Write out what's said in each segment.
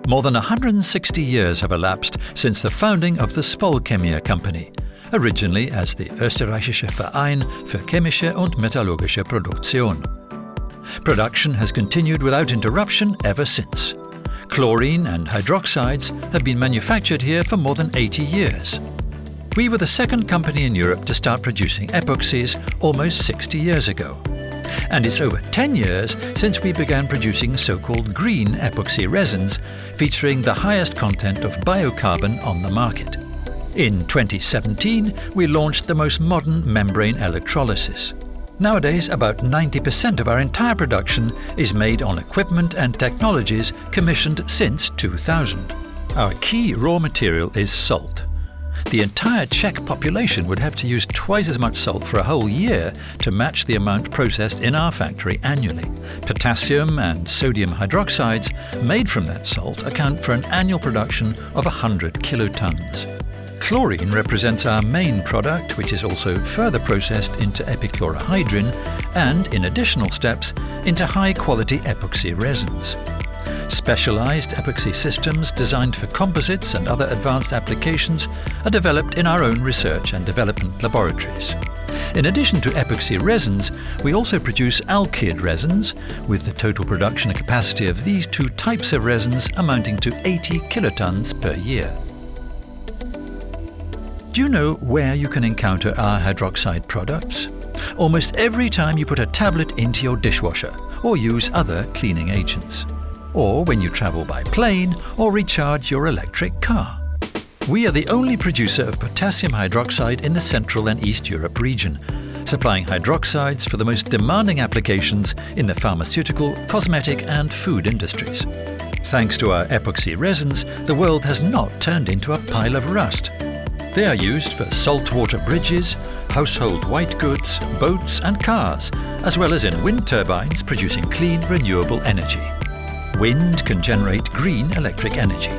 More than 160 years have elapsed since the founding of the Spolchemie Company, originally as the Österreichische Verein für chemische und metallurgische Produktion. Production has continued without interruption ever since. Chlorine and hydroxides have been manufactured here for more than 80 years. We were the second company in Europe to start producing epoxies almost 60 years ago. And it's over 10 years since we began producing so-called green epoxy resins, featuring the highest content of biocarbon on the market. In 2017, we launched the most modern membrane electrolysis. Nowadays, about 90% of our entire production is made on equipment and technologies commissioned since 2000. Our key raw material is salt. The entire Czech population would have to use twice as much salt for a whole year to match the amount processed in our factory annually. Potassium and sodium hydroxides made from that salt account for an annual production of 100 kilotons. Chlorine represents our main product, which is also further processed into epichlorohydrin and, in additional steps, into high-quality epoxy resins. Specialized epoxy systems designed for composites and other advanced applications are developed in our own research and development laboratories. In addition to epoxy resins, we also produce alkyd resins, with the total production capacity of these two types of resins amounting to 80 kilotons per year. Do you know where you can encounter our hydroxide products? Almost every time you put a tablet into your dishwasher or use other cleaning agents. Or when you travel by plane or recharge your electric car. We are the only producer of potassium hydroxide in the Central and East Europe region, supplying hydroxides for the most demanding applications in the pharmaceutical, cosmetic and food industries. Thanks to our epoxy resins, the world has not turned into a pile of rust. They are used for saltwater bridges, household white goods, boats and cars, as well as in wind turbines producing clean, renewable energy. Wind can generate green electric energy.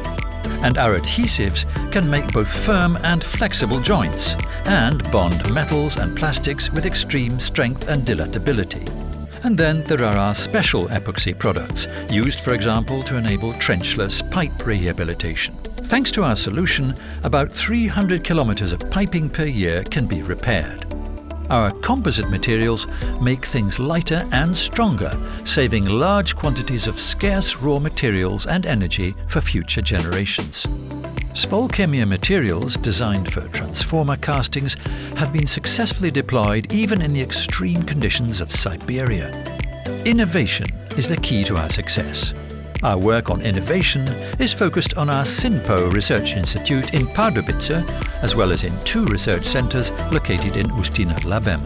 And our adhesives can make both firm and flexible joints and bond metals and plastics with extreme strength and dilatability. And then there are our special epoxy products, used, for example, to enable trenchless pipe rehabilitation. Thanks to our solution, about 300 kilometers of piping per year can be repaired. Our composite materials make things lighter and stronger, saving large quantities of scarce raw materials and energy for future generations. Spolchemie materials designed for transformer castings have been successfully deployed even in the extreme conditions of Siberia. Innovation is the key to our success. Our work on innovation is focused on our SINPO Research Institute in Pardubice, as well as in 2 research centres located in Ústí nad Labem.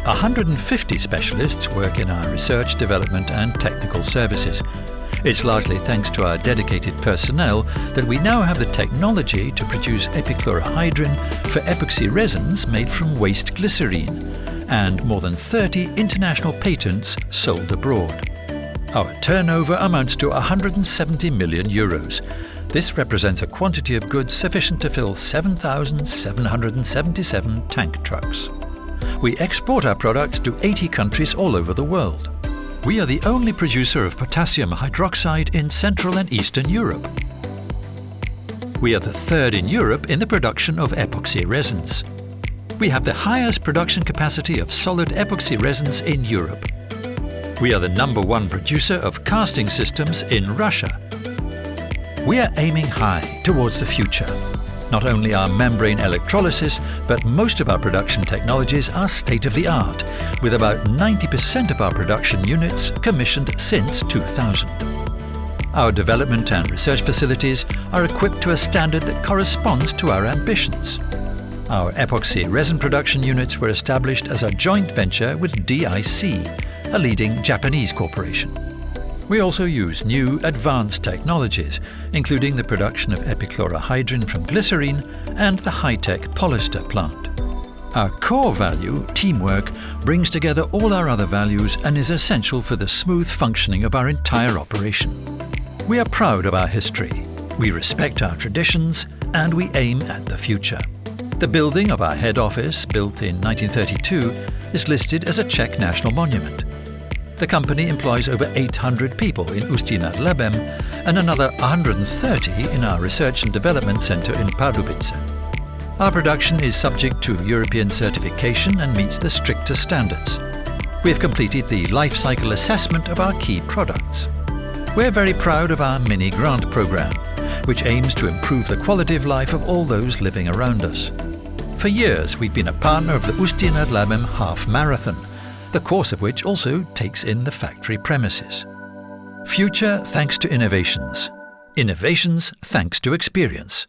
150 specialists work in our research, development and technical services. It's largely thanks to our dedicated personnel that we now have the technology to produce epichlorohydrin for epoxy resins made from waste glycerine, and more than 30 international patents sold abroad. Our turnover amounts to 170 million euros. This represents a quantity of goods sufficient to fill 7,777 tank trucks. We export our products to 80 countries all over the world. We are the only producer of potassium hydroxide in Central and Eastern Europe. We are the third in Europe in the production of epoxy resins. We have the highest production capacity of solid epoxy resins in Europe. We are the #1 producer of casting systems in Russia. We are aiming high towards the future. Not only our membrane electrolysis, but most of our production technologies are state-of-the-art, with about 90% of our production units commissioned since 2000. Our development and research facilities are equipped to a standard that corresponds to our ambitions. Our epoxy resin production units were established as a joint venture with DIC, a leading Japanese corporation. We also use new advanced technologies, including the production of epichlorohydrin from glycerine and the high-tech polyester plant. Our core value, teamwork, brings together all our other values and is essential for the smooth functioning of our entire operation. We are proud of our history, we respect our traditions, and we aim at the future. The building of our head office, built in 1932, is listed as a Czech national monument. The company employs over 800 people in Ústí nad Labem and another 130 in our Research and Development Center in Pardubice. Our production is subject to European certification and meets the strictest standards. We have completed the life cycle assessment of our key products. We're very proud of our mini grant program, which aims to improve the quality of life of all those living around us. For years, we've been a partner of the Ústí nad Labem Half Marathon, the course of which also takes in the factory premises. Future thanks to innovations. Innovations thanks to experience.